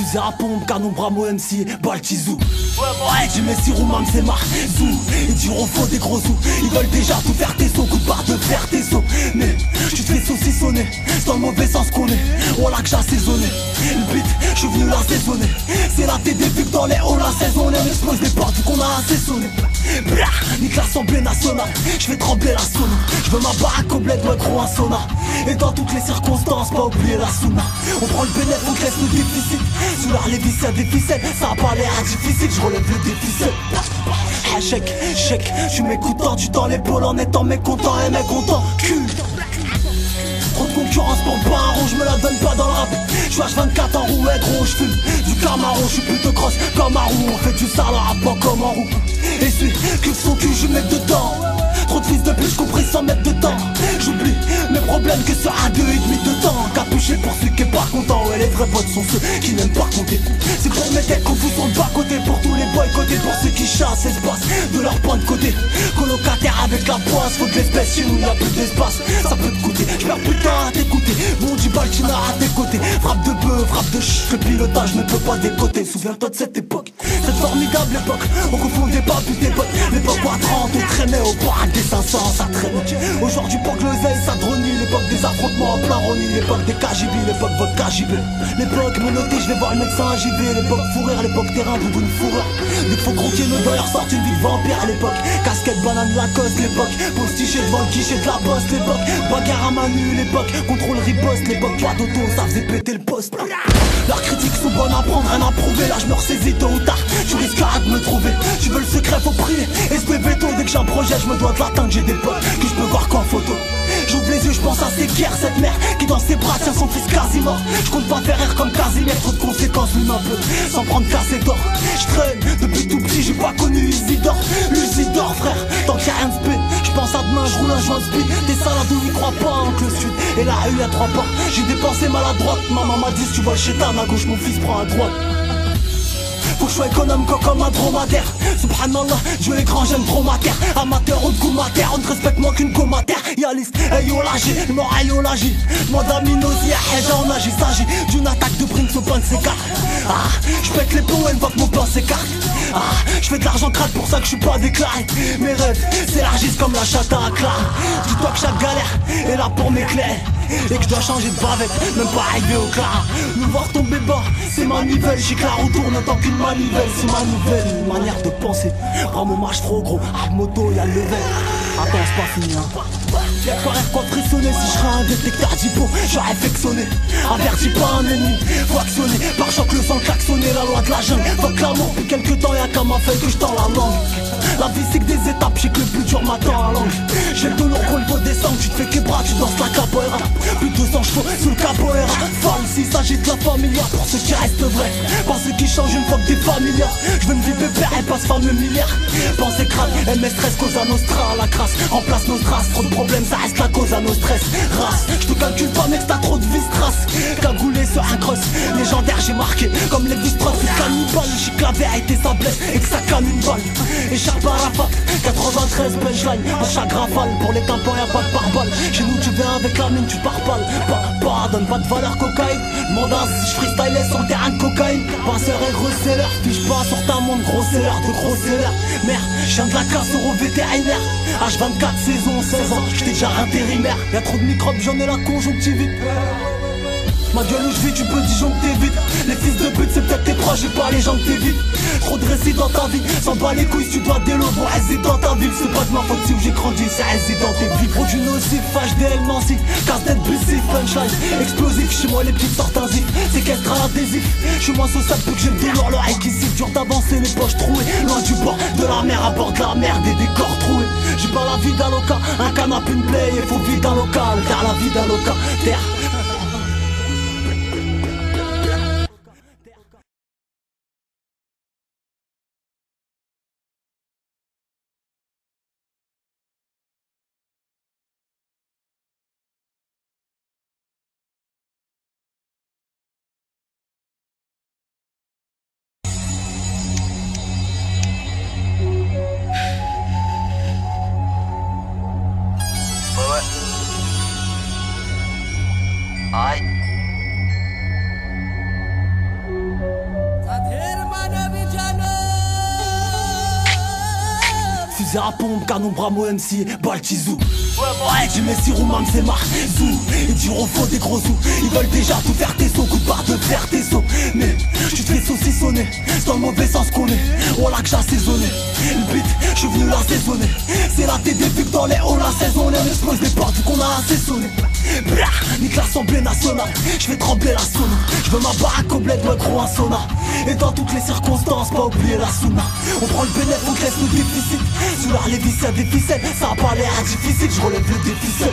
Fusée à pompe, canon Bramo MC, Baltizou. J'ai mes six roues, c'est Marzou. Ils diront faux des gros sous. Ils veulent déjà tout faire tes sauts, coup de barre de fer tes sauts. Mais tu te fais saucissonner, c'est dans le mauvais sens qu'on est. Voilà que j'ai assaisonné. Le beat, je suis venu l'assaisonner. C'est la TD vu que dans les halls la saison on explose des portes vu qu'on a assaisonné. Nique l'Assemblée nationale, je fais trembler la sauna. Je veux ma baraque au bled, ouais gros un sauna. Et dans toutes les circonstances, pas oublier la sauna. On prend le bénéfice, on laisse le déficit. Sous la lévis y'a des ficelles, ça a pas l'air difficile, je relève le déficit. Chèque, chèque, je m'écoutant du temps l'épaule en étant mécontent et mécontent. Cul. Trop de concurrence pour pas un rond, je me la donne pas dans le rap. Je suis H24 en roue, ouais gros, je fume du Camaro, je suis plutôt cross comme un roue. On fait du sale en rappant comme en roue. Et celui qui son cul, je mets dedans. Trop de fils de pute, compris sans mettre de temps. J'oublie mes problèmes que sur un 2,5 de temps. Capuché pour celui qui est pas content. Ouais, les vrais potes sont ceux qui n'aiment pas compter. C'est pour mes têtes qu'on fout sur le bas côté. Pour tous les boycottés, pour ceux qui chassent espace de leur point de côté. Colocataire avec la poisse, faut de l'espèce chez nous, y'a plus d'espace. Ça peut te coûter, j'perds plus de temps à t'écouter. Bon du Baltina à tes côtés. Frappe de bœuf, frappe de ch. Le pilotage ne peut pas décoter. Souviens-toi de cette époque, cette formidable époque. On confondait pas plus tes potes. L'époque à 30, on traînait au parc des 500, ça traîne. Aujourd'hui pour que l'oseille ça dronie. L'époque des affrontements en plein roni. L'époque des KGB, l'époque votre KGB. L'époque menotté, je vais voir le médecin à JV. L'époque fou rire, l'époque terrain, boubou une fourrure. Dès qu'il faut croquer nos dents, sortent une vie de vampire à l'époque. Casquette, banane, Lacoste, l'époque. Postiché devant le guichet de la bosse, l'époque. Bagarre à Manu, l'époque. Contrôle riposte, l'époque. Pas d'auto, ça faisait péter le poste. Leurs critiques sont bonnes à prendre, rien à prouver. Là je me ressaisis tôt ou tard, tu risqueras de me trouver. Tu veux le secret, faut prier. SPV dès que j'ai un projet, je me dois de l'atteindre. J'ai des potes que je peux voir qu'en photo. J'ouvre les yeux, je pense à ces guerres, cette mère qui dans ses bras tient son fils quasi mort. Je compte pas faire rire comme Casimir, trop de conséquences, lui un peu, sans prendre casse et d'or. Je traîne depuis tout petit, j'ai pas connu Isidore. Lucidore frère, tant qu'il y a rien de spé. Je pense à demain, je roule un joint de speed. Des salades où ils croient pas, que le sud. Et la rue y'a 3 pas. J'ai dépensé maladroite, maman m'a dit si tu vois le chétan à gauche, mon fils prend à droite. Faut que je sois économe comme un dromadaire. Subhanallah, Dieu est grand, j'aime trop ma terre. Amateur ou de goût mater, on ne respecte moins qu'une comataire. Yalis, ayo lagi, mort ayo lagi. Demande à Minosi, Hedja on agit. S'agit d'une attaque de Brinks au pain de ses cartes. Ah, je pète les plombs, elle voit que mon plan s'écarte. Ah, je fais de l'argent crade pour ça que je suis pas déclaré. Mes rêves s'élargissent comme la chatte à Clara. Dis-toi que chaque galère est là pour m'éclairer. Et que je dois changer de bavette, même pas arriver au Clara. Me voir tomber bas, c'est ma nivelle. J'ai que la roue tourne en tant qu'une manivelle. C'est ma nouvelle manière de penser. Vraiment marche trop gros, à moto y'a le level. Attends, c'est pas fini hein. Y'a pas rien quoi frissonner. Si je serais un détecteur d'hypo, j'aurais vexonné. Averti pas un ennemi, faut actionner. Par choc le sang klaxonner, la loi de la jungle. Fuck l'amour, depuis quelques temps y'a qu'à ma feuille que je tends la langue. La vie c'est que des étapes, j'ai que le plus dur m'attend à langue. J'ai le dos lourd qu'on le faut descendre, tu te fais que bras, tu danses la capoeira. Plus de 200 chevaux sous le capoeira. Folle s'il s'agit de la familière, pour ceux qui restent vrais. Pas ceux qui changent une fois que t'es familière. Je veux une vie pépère et pas ce fameux milliard. Pensée crade, MS stress, cause à nostra, la crasse. Remplace nos strass, trop de problèmes, ça reste la cause à nos stress. Race, je te calcule pas mec, t'as trop de vis trace. Cagoulé sur un cross, légendaire j'ai marqué. Comme les bistros, cannibale, j'ai que la vérité ça blesse et que ça canne une balle. Écharpe à Rafat, 93 punchline, à chaque rafale. Pour les tampons y'a pas de pare-balles. Chez nous tu viens avec la mine, tu pars pas. Donne pas de valeur cocaïne. Mandat si je freestyle sur le terrain de cocaïne. Passeur et gros seller, fiche pas sur ta montre, gros seller, de gros seller. Merde, je viens de la casse au vétérinaire. H24 saison 16 ans, j'étais déjà intérimaire. Y'a trop de microbes, j'en ai la conjonctivite. Ma gueule où je vis, tu peux disjoncter vite. Les fils de pute, c'est peut-être tes proches, j'ai pas les gens que t'évites. Trop de récits dans ta vie, s'en bat les couilles, si tu dois des lots, bon, réside dans ta ville. C'est pas de ma faute si où j'ai grandi, c'est réside dans tes vies. Gros du nocif, HDL, Nancy, casse-tête, busif, punchline, explosif. Chez moi, les petites sortent un zif, séquestre à l'adhésif. J'suis moins sociable que j'ai le lourd, l'oreille qui siffle. Dur d'avancer, les poches trouées, loin du bord de la mer, à bord de la mer, des décors troués. J'ai pas la vie d'un loca, un canapé, une play, il faut vivre d'un local, car la vie d'un locataire. Aïe. Fusil à pompe, canon, Bramo MC, Baltizou. J'ai mes six Roumam, c'est Marzou. Ils diront faux des gros sous. Ils veulent déjà tout faire tes sons, coup de barre de fer tes sons. Mais tu te fais saucissonner, c'est dans le mauvais sens qu'on est. On l'a que j'ai assaisonné. Le beat, je suis venu l'assaisonner. C'est la TD vu que dans les hauts la saison on explose les portes vu qu'on a assaisonné. Nique l'Assemblée nationale, je fais trembler la sauna. Je veux ma baraque au bled, le gros un sauna. Et dans toutes les circonstances, pas oublier la sauna. On prend le bénéfice, on laisse le déficit. Sous la lévis, y'a des ficelles. Ça a pas l'air difficile, je relève le déficit.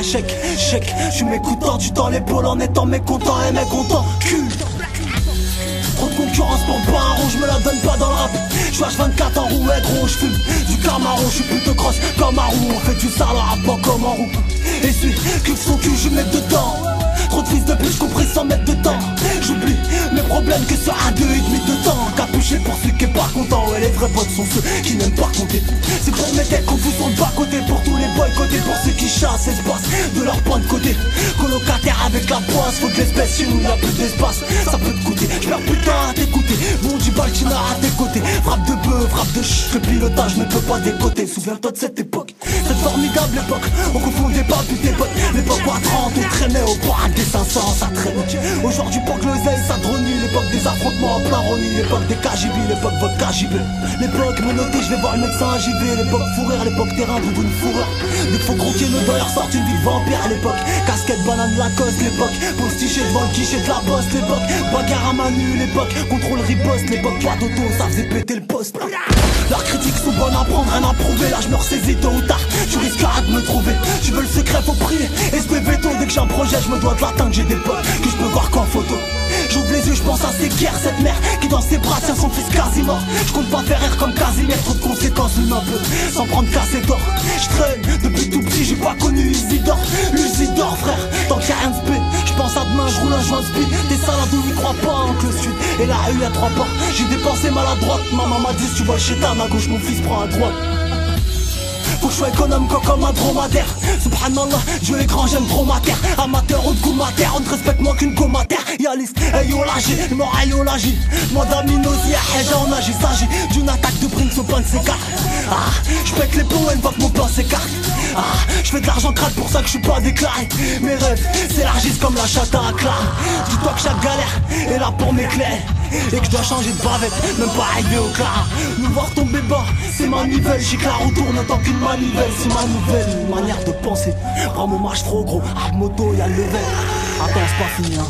Chèque, chèque, je suis mécontent. Du temps l'épaule en étant mécontent et mécontent. Cul. Trop de concurrence pour pas un rond, je me la donne pas dans le rap. Je suis H24 en roue, gros, je fume du Camaro, je suis plutôt cross comme un roue. On fait du sale rap pas comme en roue. Et celui qui son cul, je mets dedans. Trop de fils de pute, compris sans mettre de temps. J'oublie mes problèmes que sur un 2,5 de temps. Capuché pour celui qui est pas content. Ouais, les vrais potes sont ceux qui n'aiment pas compter. C'est pour mes têtes qu'on fout sur le bas côté. Pour tous les boycottés, pour ceux qui chassent espace de leur point de côté. Colocataire avec la poisse, faut de l'espèce chez nous, y'a plus d'espace. Ça peut te coûter, j'perds plus de temps à t'écouter. Bon du Baltina à tes côtés. Frappe de bœuf, frappe de ch. Le pilotage ne peut pas décoter. Souviens-toi de cette époque, cette formidable époque. On confondait pas plus tes potes. L'époque à 30, on traînait au parc des 500, ça traîne. Aujourd'hui, pour que l'oseille, ça dronie. L'époque des affrontements en plein roni. L'époque des KGB, l'époque votre KGB. L'époque menotté, je vais voir le médecin JV. L'époque fou rire, l'époque terrain, bout d'une fourrure. Dès qu'il faut croquer le doigt, sortir une vie de vampire. L'époque casquette, banane, Lacoste. L'époque postiché devant le guichet de la bosse. L'époque bagarre à Manu. L'époque contrôle riposte. L'époque pas d'auto, ça faisait péter le poste. Leurs critiques sont bonnes à prendre, rien à prouver. Là je me ressaisis tôt ou tard, tu risqueras de me trouver. Tu veux le secret, faut prier. SPV tôt, dès que j'ai un projet, je me dois de l'atteindre. J'ai des potes que je peux voir qu'en photo. J'ouvre les yeux, je pense à ces guerres, cette mère qui dans ses bras tient son fils quasi mort. Je compte pas faire rire comme Casimir, trop de conséquences, une un peu, sans prendre cassé d'or. Je traîne depuis tout petit, j'ai pas connu Isidore. Lucidore frère, tant qu'il y a rien de spé. Je pense à demain, je roule un joint de speed. Des salades où ils croient pas en que le sud. Et la rue y'a 3 pas, j'ai dépensé maladroite. Maman m'a dit si tu vois le chétan à gauche, mon fils prend à droite. Faut que je sois économe comme un dromadaire. Subhanallah, Dieu est grand, j'aime trop ma terre. Amateur ou de goût mater, on ne respecte moins qu'une comataire. Yalis, ayo lagi, mort ayo lagi. Mandaminos, y'a on agit. S'agit d'une attaque de Brinks au pain de ses cartes. Ah, je pète les plombs, elle voit que mon plan s'écarte. Ah, je fais de l'argent crade, pour ça que je suis pas déclaré. Mes rêves s'élargissent comme la chatte à Clara. Dis-toi que chaque galère est là pour m'éclairer. Et que je dois changer de bavette, même pas arriver au Clara. Nous voir tomber bas, c'est ma nivelle. J'ai que la retourne en tant qu'une manivelle. C'est ma nouvelle manière de penser. Vraiment marche trop gros, à moto y'a le level. Attends, c'est pas fini hein.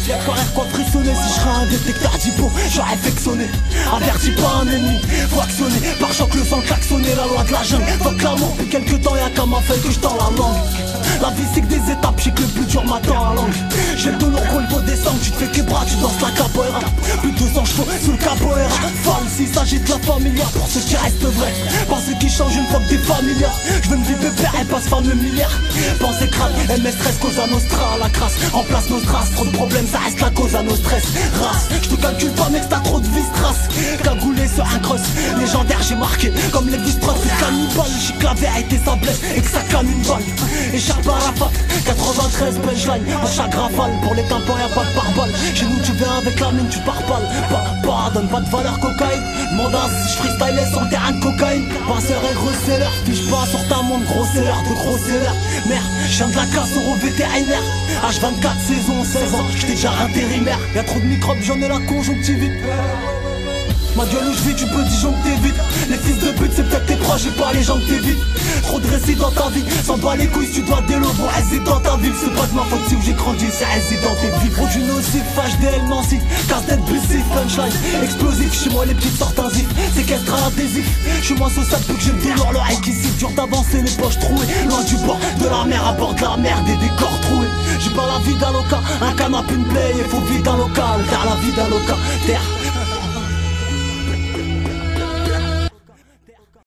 Y'a pas rien quoi frissonner, si je serais un détecteur d'hypo, j'aurais vexonné. Averti pas un ennemi, faut actionner. Par choc le sang klaxonner, la loi de la jungle. Fuck l'amour, depuis quelques temps y'a qu'à ma feuille que je tends la langue. La vie c'est que des étapes, j'ai que le plus dur m'attend à langue. J'ai le dos lourd au niveau des sangs, tu te fais que bras, tu danses la capoeira. Plus de 200 chevaux sous le capoeira. Fall s'il s'agit de la familière, pour ceux qui restent vrais. Pas ceux qui changent une fois que t'es familière. Je veux une vie pépère, elle passe fameux milliard. Pensée crâne, MS stress, cause à Nostra, la crasse. Remplace nos traces, trop de problèmes, ça reste la cause à nos stress. Race, je te calcule pas mec, t'as trop de vis trace. Cagoulé sur un cross, légendaire j'ai marqué. Comme les Vistros, c'est cannibale. J'ai que la vérité ça blesse et que ça canne une balle. Écharpe à la fac, 93 punchline. À chaque rafale, pour les tympans y'a pas de pare-balles. Chez nous tu viens avec la mine, tu pars pas. Donne pas de valeur cocaïne. Mandat si je freestyle sur le terrain de cocaïne. Passeur et reseller, fiche pas sur ta montre, gros seller de gros seller. Merde, je viens de la casse au vétérinaire. H24 saison 16 ans, j'étais déjà intérimaire. Y'a trop de microbes, j'en ai la conjonctivite. Ma gueule où je vis, tu peux disjoncter vite. Les fils de pute, c'est peut-être tes proches et pas les gens que t'évites. Trop de récits dans ta vie, s'en bat les couilles, tu dois des lobes. Réside dans ta ville, c'est pas de ma faute si où j'ai grandi, c'est réside dans tes vies. Gros du nocif, HDL Nancy, casse-tête bussif, punchline, explosif. Chez moi les petites sortent un zif, séquestre à adhésif. Chez moi ce sale peu que j'ai le douleur, l'oreille qui siffle. Dur d'avancer, les poches trouées, loin du bord de la mer, à bord de la mer, des décors troués. J'ai pas la vie d'un loca, un canapé, une play, il faut vivre d'un local, car la vie d'un locataire